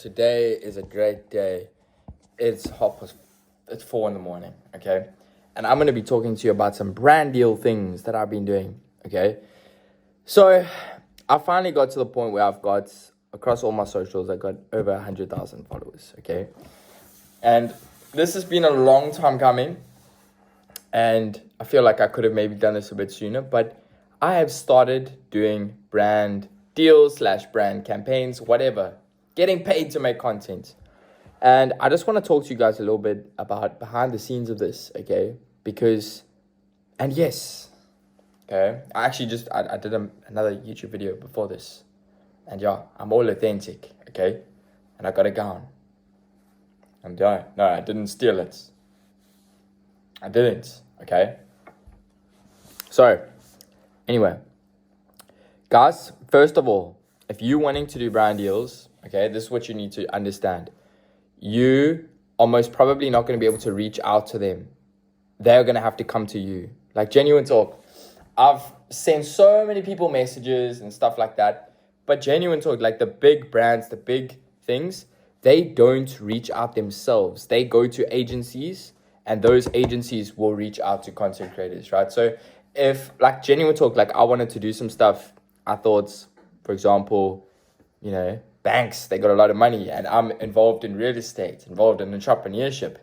Today is a great day. It's 4 in the morning, okay? And I'm gonna be talking to you about some brand deal things that I've been doing, okay? So I finally got to the point where I've got across all my socials, I got over 100,000 followers, okay? And this has been a long time coming, and I feel like I could have maybe done this a bit sooner, but I have started doing brand deals slash brand campaigns, whatever, getting paid to make content. And I just want to talk to you guys a little bit about behind the scenes of this, okay? Because, and yes, okay, I did another YouTube video before this. And yeah, I'm all authentic, okay? And I got a gown. And yeah, no, I didn't steal it. I didn't, okay? So, anyway, guys, first of all, if you're wanting to do brand deals, okay, this is what you need to understand. You are most probably not going to be able to reach out to them. They're going to have to come to you. Like, genuine talk. I've sent so many people messages and stuff like that. But genuine talk, like the big brands, the big things, they don't reach out themselves. They go to agencies, and those agencies will reach out to content creators, right? So if, like, genuine talk, like I wanted to do some stuff, I thought, for example, banks, they got a lot of money, and I'm involved in real estate, involved in entrepreneurship.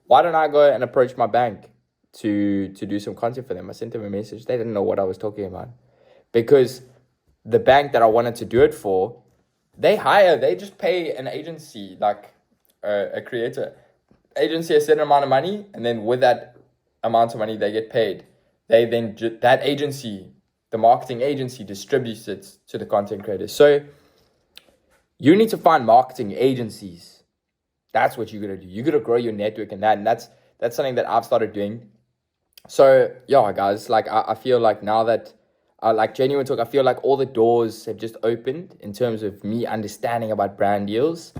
Why don't I go and approach my bank to do some content for them? I sent them a message. They didn't know what I was talking about, because the bank that I wanted to do it for, they just pay an agency, like a creator agency, a certain amount of money, and then with that amount of money they get paid, that agency, the marketing agency, distributes it to the content creators. So you need to find marketing agencies. That's what you're gonna do. You're gonna grow your network and that's something that I've started doing. So yeah, guys, like I feel like now that like genuine talk, I feel like all the doors have just opened in terms of me understanding about brand deals.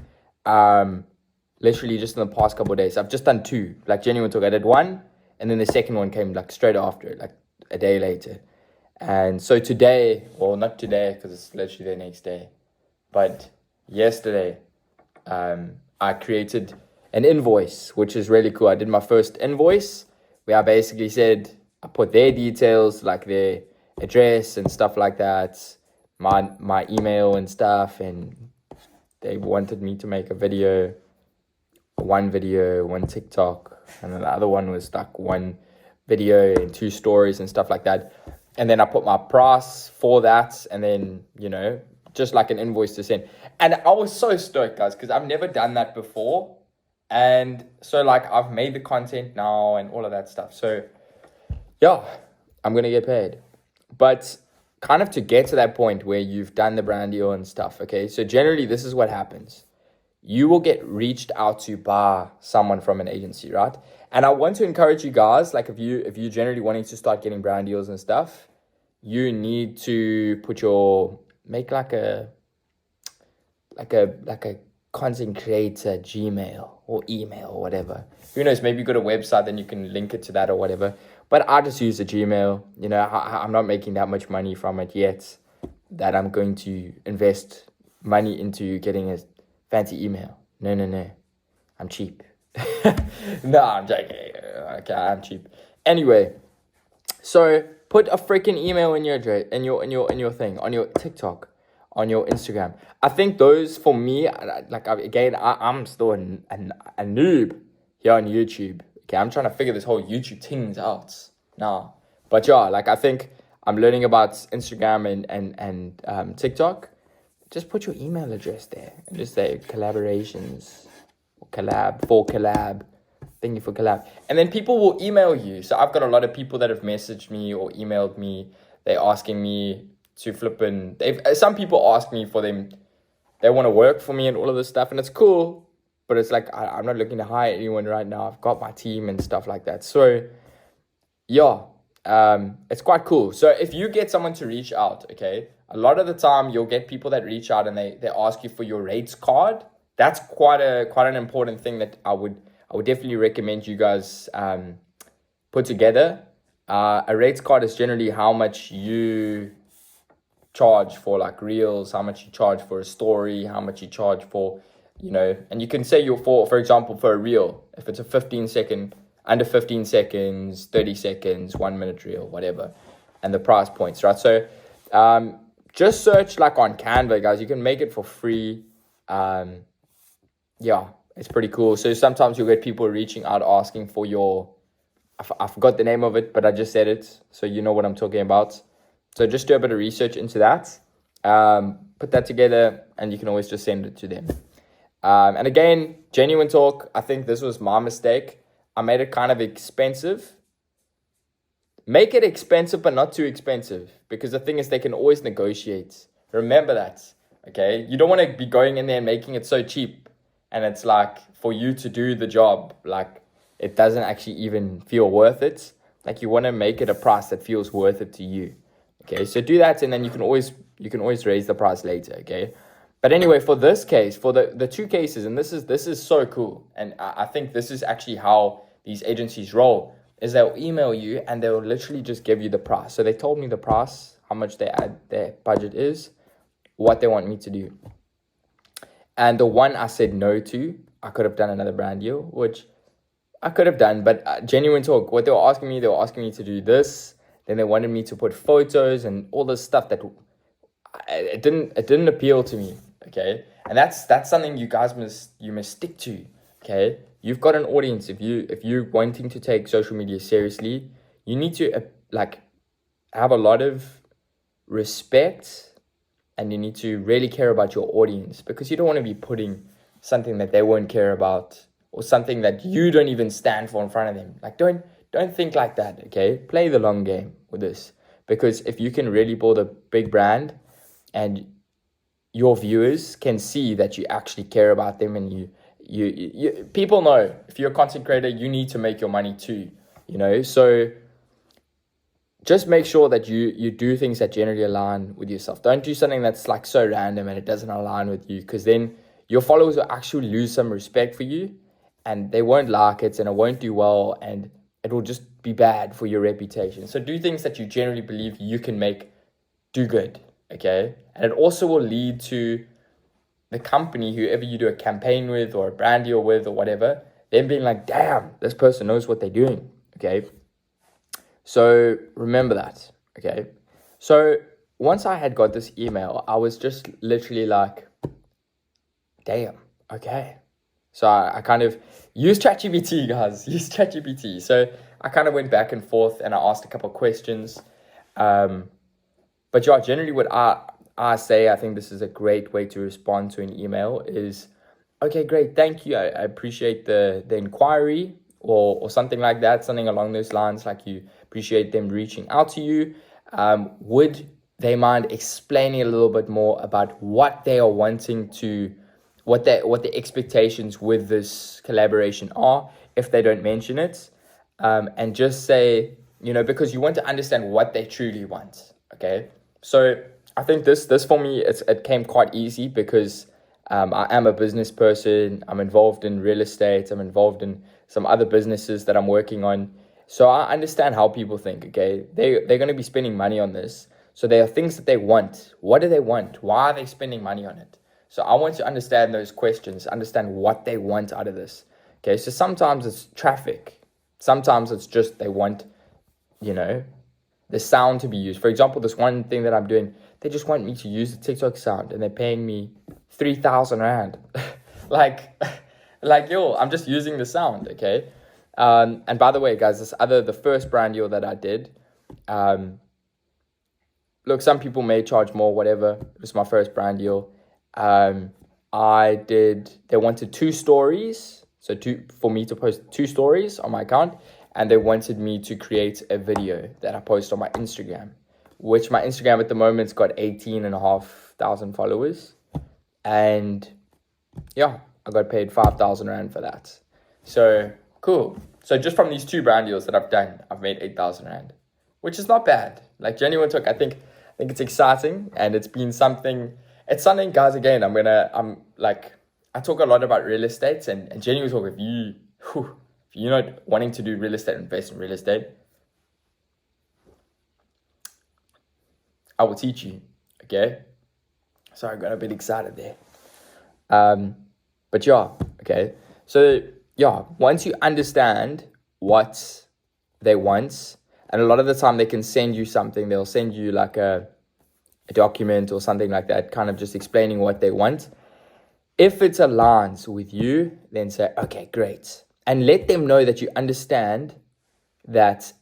Literally just in the past couple of days, I've just done two. Like genuine talk, I did one, and then the second one came like straight after, like a day later. And so today, well, not today because it's literally the next day, but yesterday, I created an invoice, which is really cool. I did my first invoice where I basically said, I put their details, like their address and stuff like that, my email and stuff, and they wanted me to make one video, one TikTok, and then the other one was like one video and two stories and stuff like that. And then I put my price for that, and then, just like an invoice to send. And I was so stoked, guys, because I've never done that before. And so, like, I've made the content now and all of that stuff. So, yeah, I'm going to get paid. But kind of to get to that point where you've done the brand deal and stuff, okay? So, generally, this is what happens. You will get reached out to by someone from an agency, right? And I want to encourage you guys, like, if you're generally wanting to start getting brand deals and stuff, you need to make like a content creator Gmail or email or whatever. Who knows, maybe you got a website, then you can link it to that or whatever. But I just use a Gmail. I'm not making that much money from it yet that I'm going to invest money into getting a fancy email. No. I'm cheap. No, I'm joking. Okay, I'm cheap. Anyway, so put a freaking email in your address, in your thing, on your TikTok, on your Instagram. I think those, for me, I'm still a noob here on YouTube. Okay, I'm trying to figure this whole YouTube things out now. But yeah, like I think I'm learning about Instagram and TikTok. Just put your email address there and just say collaborations, or collab. Thank you for collab. And then people will email you. So I've got a lot of people that have messaged me or emailed me. They're asking me to some people ask me for them. They want to work for me and all of this stuff. And it's cool. But it's like, I'm not looking to hire anyone right now. I've got my team and stuff like that. So yeah, it's quite cool. So if you get someone to reach out, okay, a lot of the time you'll get people that reach out and they ask you for your rates card. That's quite an important thing that I would definitely recommend you guys put together. A rates card is generally how much you charge for like reels, how much you charge for a story, how much you charge for and you can say for example, for a reel, if it's a 15-second, under 15 seconds, 30 seconds, 1 minute reel, whatever, and the price points, right? So just search like on Canva, guys. You can make it for free. Yeah, it's pretty cool. So sometimes you'll get people reaching out asking for I forgot the name of it, but I just said it, so you know what I'm talking about. So just do a bit of research into that. Put that together, and you can always just send it to them. And again, genuine talk, I think this was my mistake. I made it kind of expensive. Make it expensive, but not too expensive, because the thing is, they can always negotiate. Remember that, okay? You don't want to be going in there and making it so cheap, and it's like for you to do the job, like it doesn't actually even feel worth it. Like you want to make it a price that feels worth it to you. Okay, so do that, and then you can always raise the price later. Okay, but anyway, for this case, for the two cases, and this is so cool, and I think this is actually how these agencies roll. Is they'll email you and they'll literally just give you the price. So they told me the price, how much their budget is, what they want me to do. And the one I said no to, I could have done another brand deal, which I could have done, but genuine talk, what they were asking me to do this. Then they wanted me to put photos and all this stuff that it didn't appeal to me. Okay, and that's something you guys must stick to. Okay, you've got an audience. If you're wanting to take social media seriously, you need to have a lot of respect, and you need to really care about your audience, because you don't want to be putting something that they won't care about, or something that you don't even stand for in front of them. Like don't think like that, okay? Play the long game with this, because if you can really build a big brand and your viewers can see that you actually care about them, and you people know if you're a content creator, you need to make your money too, so just make sure that you do things that generally align with yourself. Don't do something that's like so random and it doesn't align with you, because then your followers will actually lose some respect for you, and they won't like it, and it won't do well, and it will just be bad for your reputation. So do things that you generally believe you can do good, okay? And it also will lead to the company, whoever you do a campaign with or a brand deal with or whatever, them being like, damn, this person knows what they're doing, okay? So remember that, okay? So once I had got this email, I was just literally like, damn, okay. So I kind of used ChatGPT, guys. Use ChatGPT. So I kind of went back and forth, and I asked a couple of questions. But yeah, generally what I say, I think this is a great way to respond to an email is, okay, great, thank you. I appreciate the inquiry, or something like that, something along those lines, like you appreciate them reaching out to you. Would they mind explaining a little bit more about what they are wanting to, what the expectations with this collaboration are, if they don't mention it, and just say, because you want to understand what they truly want. Okay, so I think this for me, it came quite easy, because I am a business person. I'm involved in real estate. I'm involved in some other businesses that I'm working on. So I understand how people think. Okay, they're going to be spending money on this. So there are things that they want. What do they want? Why are they spending money on it? So I want to understand those questions, understand what they want out of this. Okay, so sometimes it's traffic. Sometimes it's just they want, the sound to be used. For example, this one thing that I'm doing, they just want me to use the TikTok sound, and they're paying me 3,000 Rand. like, yo, I'm just using the sound, okay? And by the way, guys, the first brand deal that I did, look, some people may charge more, whatever. It was my first brand deal. They wanted 2 stories. So for me to post 2 stories on my account, and they wanted me to create a video that I post on my Instagram, which my Instagram at the moment's got 18,500 followers. And yeah, I got paid 5,000 Rand for that. So cool. So just from these 2 brand deals that I've done, I've made 8,000 Rand, which is not bad. Like, genuine talk, I think it's exciting, and it's something, guys, again, I talk a lot about real estate, and genuine talk, if you're not wanting to do real estate, invest in real estate, I will teach you, okay? Sorry, I got a bit excited there. But yeah, okay. So yeah, once you understand what they want, and a lot of the time they can send you something, they'll send you like a document or something like that, kind of just explaining what they want. If it aligns with you, then say, okay, great. And let them know that you understand that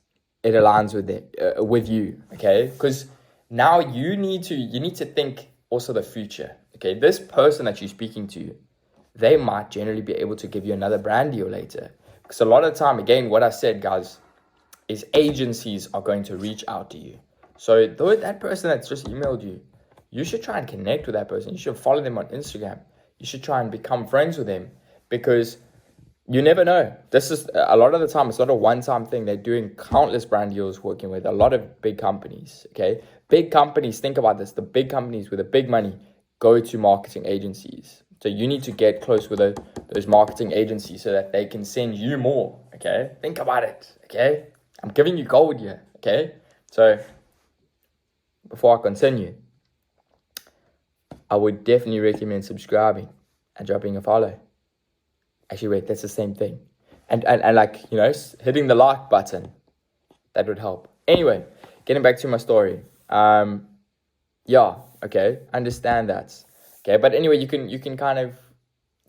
it aligns with you, okay? Because now you need to think also the future, okay? This person that you're speaking to, they might generally be able to give you another brand deal later. Because a lot of the time, again, what I said, guys, is agencies are going to reach out to you. So though that person that's just emailed you, you should try and connect with that person. You should follow them on Instagram. You should try and become friends with them, because you never know. This is a lot of the time, it's not a one-time thing. They're doing countless brand deals, working with a lot of big companies, okay? Big companies, think about this. The big companies with the big money go to marketing agencies. So you need to get close with those marketing agencies so that they can send you more, okay? Think about it, okay? I'm giving you gold here, okay? So before I continue, I would definitely recommend subscribing and dropping a follow. Actually, wait, that's the same thing. And like, hitting the like button, that would help. Anyway, getting back to my story. Yeah, okay, understand that. Okay, but anyway, you can kind of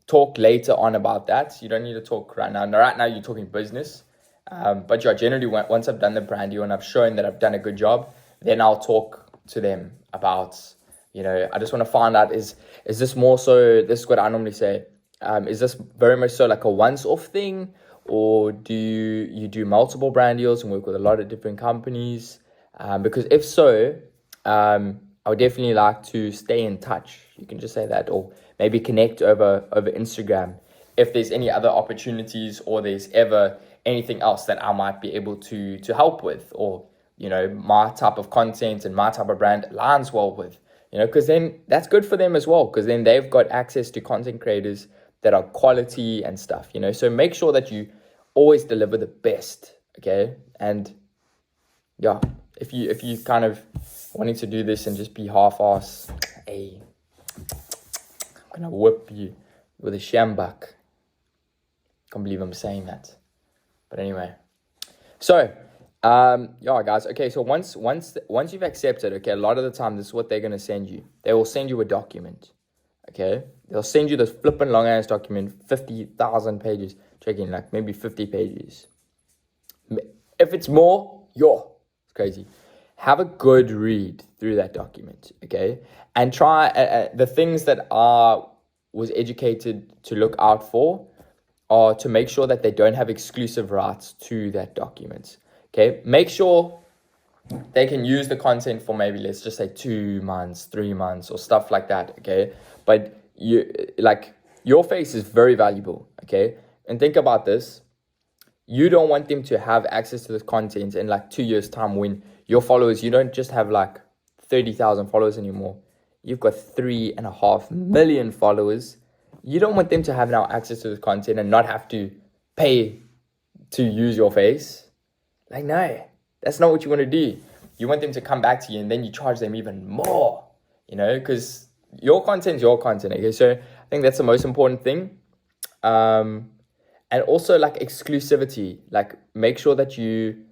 talk later on about that. You don't need to talk right now. Right now, you're talking business. But yeah, generally, once I've done the brand deal and I've shown that I've done a good job, then I'll talk to them about, I just want to find out, is this more so, this is what I normally say, is this very much so like a once-off thing, or do you do multiple brand deals and work with a lot of different companies? Because if so, I would definitely like to stay in touch. You can just say that, or maybe connect over Instagram if there's any other opportunities, or there's ever anything else that I might be able to help with, or my type of content and my type of brand aligns well with, because then that's good for them as well, because then they've got access to content creators that are quality and stuff, so make sure that you always deliver the best, okay? And yeah, if you kind of wanting to do this and just be half-ass, hey, I'm gonna whip you with a shambak. Can't believe I'm saying that, but anyway. So yeah, guys, okay, so once you've accepted, okay, a lot of the time this is what they're going to send you. They will send you a document, okay? They'll send you this flipping long ass document, 50,000 pages, checking like maybe 50 pages. If it's more, it's crazy. Have a good read through that document, okay? And try the things that I was educated to look out for are to make sure that they don't have exclusive rights to that document. Okay, make sure they can use the content for maybe, let's just say 2 months, 3 months, or stuff like that. Okay, but your face is very valuable. Okay, and think about this: you don't want them to have access to this content in like 2 years' time, when your followers, you don't just have like 30,000 followers anymore. You've got 3.5 million followers. You don't want them to have now access to this content and not have to pay to use your face. Like, no, that's not what you want to do. You want them to come back to you, and then you charge them even more, because your content's your content. Okay, so I think that's the most important thing. And also like exclusivity, like make sure that you,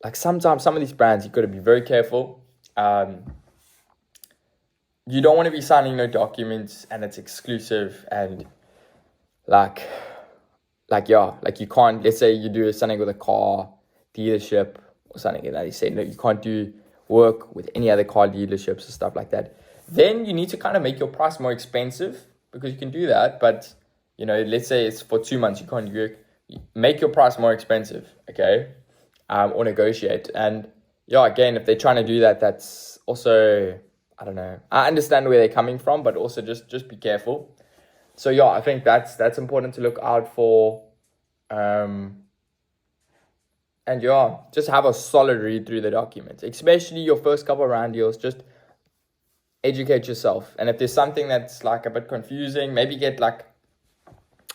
like sometimes some of these brands, you've got to be very careful. You don't want to be signing no documents and it's exclusive, and like you can't, let's say you do something with a car dealership or something like that. You say, no, you can't do work with any other car dealerships or stuff like that. Then you need to kind of make your price more expensive, because you can do that. But, let's say it's for 2 months, you can't make your price more expensive, okay? Or negotiate. And yeah, again, if they're trying to do that, that's also, I don't know. I understand where they're coming from, but also just be careful. So yeah, I think that's important to look out for. And yeah, just have a solid read through the documents, especially your first couple of round deals. Just educate yourself. And if there's something that's like a bit confusing, maybe get like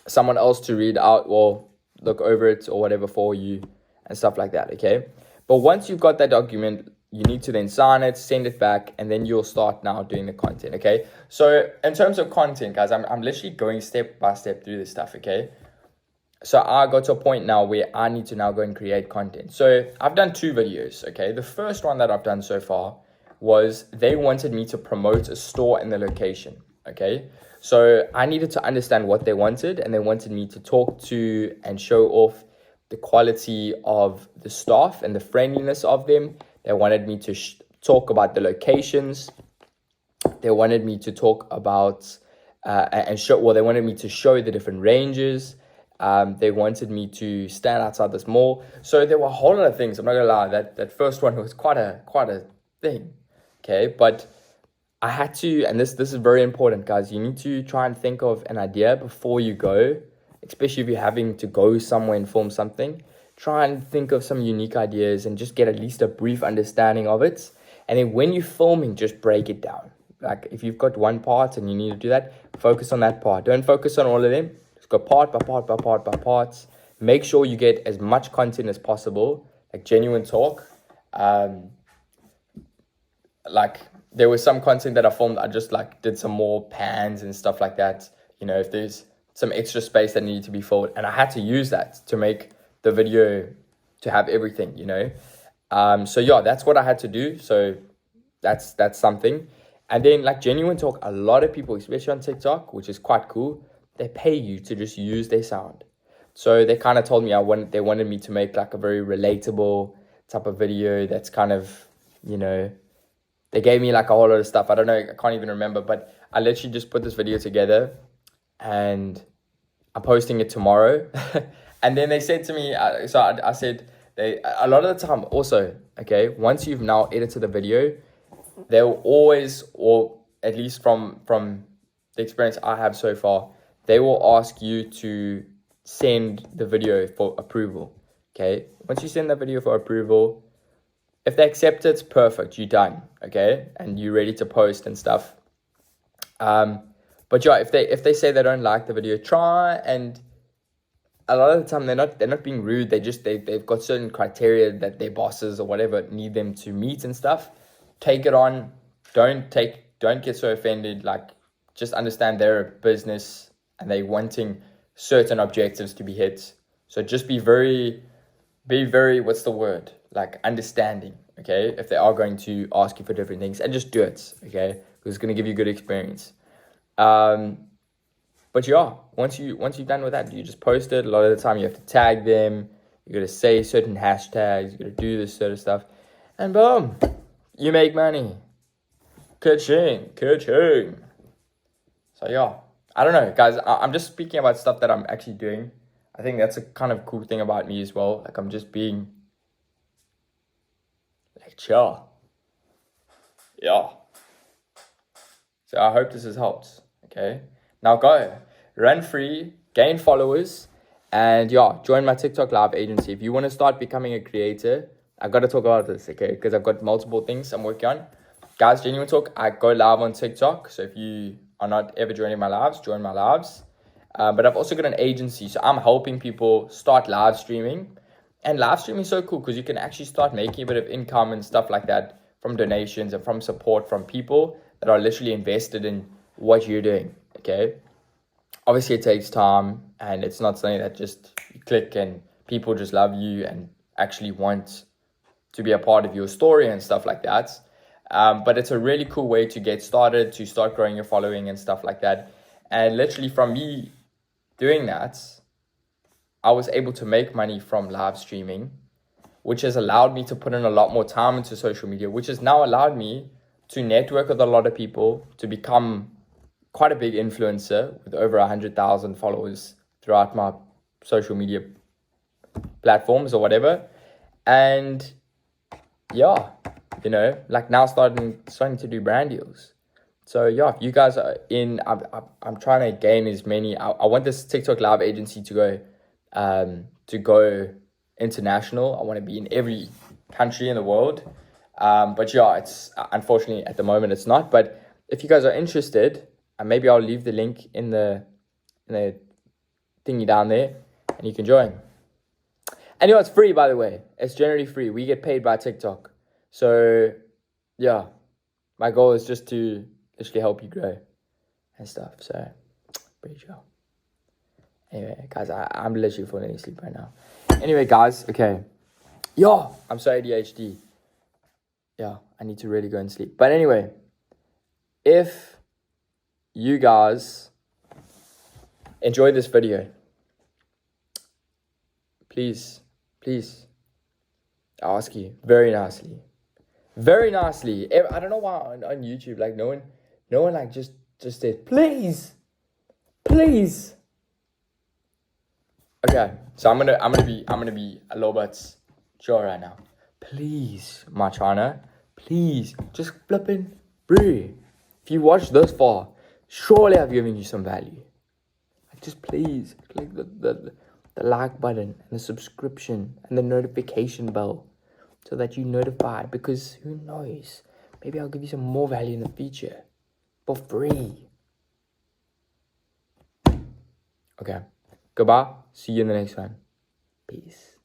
someone else to read out or look over it or whatever for you and stuff like that, okay? But once you've got that document, you need to then sign it, send it back, and then you'll start now doing the content, okay? So in terms of content, guys, I'm literally going step by step through this stuff, okay? So I got to a point now where I need to now go and create content. So I've done 2 videos, okay? The first one that I've done so far was they wanted me to promote a store in the location, okay? So I needed to understand what they wanted, and they wanted me to talk to and show off the quality of the staff and the friendliness of them. They wanted me to talk about the locations. They wanted me to talk about they wanted me to show the different ranges. They wanted me to stand outside this mall. So there were a whole lot of things. I'm not gonna lie, that first one was quite a thing. Okay, but I had to, and this is very important, guys. You need to try and think of an idea before you go, especially if you're having to go somewhere and film something. Try and think of some unique ideas and just get at least a brief understanding of it. And then when you're filming, just break it down. Like if you've got one part and you need to do that, focus on that part. Don't focus on all of them. Just go part by part by part by parts. Make sure you get as much content as possible, like genuine talk. Like there was some content that I filmed, I just like did some more pans and stuff like that. You know, if there's some extra space that needed to be filled, and I had to use that to make the video to have everything, you know. So yeah, that's what I had to do. So that's something. And then like genuine talk, a lot of people, especially on TikTok, which is quite cool, they pay you to just use their sound. So they kind of told me they wanted me to make like a very relatable type of video that's kind of, you know, they gave me like a whole lot of stuff. I don't know, I can't even remember, but I literally just put this video together and I'm posting it tomorrow. And then they said to me, I said, a lot of the time also, okay, once you've now edited the video, they'll always, or at least from the experience I have so far, they will ask you to send the video for approval, okay? Once you send the video for approval, if they accept it, perfect, you're done, okay? And you're ready to post and stuff. But yeah, if they say they don't like the video, try, and a lot of the time they're not being rude. They've got certain criteria that their bosses or whatever need them to meet and stuff. Take it on. Don't get so offended. Like, just understand they're a business and they're wanting certain objectives to be hit. So just be very, what's the word? Like understanding, okay? If they are going to ask you for different things, and just do it, okay? Because it's going to give you a good experience. But yeah, once you've done with that, you just post it. A lot of the time you have to tag them. You got to say certain hashtags. You got to do this sort of stuff. And boom, you make money. Ka-ching. So yeah, I don't know, guys. I'm just speaking about stuff that I'm actually doing. I think that's a kind of cool thing about me as well. Like I'm just being like chill. Yeah. So I hope this has helped. Okay. Now go, run free, gain followers, and yeah, join my TikTok live agency. If you want to start becoming a creator, I got to talk about this, okay? Because I've got multiple things I'm working on. Guys, genuine talk, I go live on TikTok. So if you are not ever joining my lives, join my lives. But I've also got an agency. So I'm helping people start live streaming. And live streaming is so cool because you can actually start making a bit of income and stuff like that from donations and from support from people that are literally invested in what you're doing. Okay, obviously it takes time and it's not something that just you click and people just love you and actually want to be a part of your story and stuff like that. But it's a really cool way to get started, to start growing your following and stuff like that. And literally from me doing that, I was able to make money from live streaming, which has allowed me to put in a lot more time into social media, which has now allowed me to network with a lot of people, to become quite a big influencer with over 100,000 followers throughout my social media platforms or whatever. And yeah, you know, like now starting to do brand deals. So yeah, if you guys are in, I'm trying to gain as many. I want this TikTok live agency to go international. I want to be in every country in the world. But yeah, it's unfortunately at the moment it's not. But if you guys are interested, maybe I'll leave the link in the thingy down there, and you can join. And you know, it's free, by the way. It's generally free. We get paid by TikTok. So, yeah, my goal is just to literally help you grow and stuff. So, pretty chill. Anyway, guys, I'm literally falling asleep right now. Anyway, guys, okay. Yo, I'm so ADHD. Yeah, I need to really go and sleep. But anyway, if you guys enjoy this video, please, I ask you very nicely. I don't know why on YouTube, like no one like just says, please. Okay, so I'm gonna be a little bit chill right now. Please, my China, please, just flipping breathe. If you watched this far, surely I've given you some value. Like, just please click the like button and the subscription and the notification bell so that you're notified, because who knows, maybe I'll give you some more value in the future for free. Okay, goodbye, see you in the next one. Peace.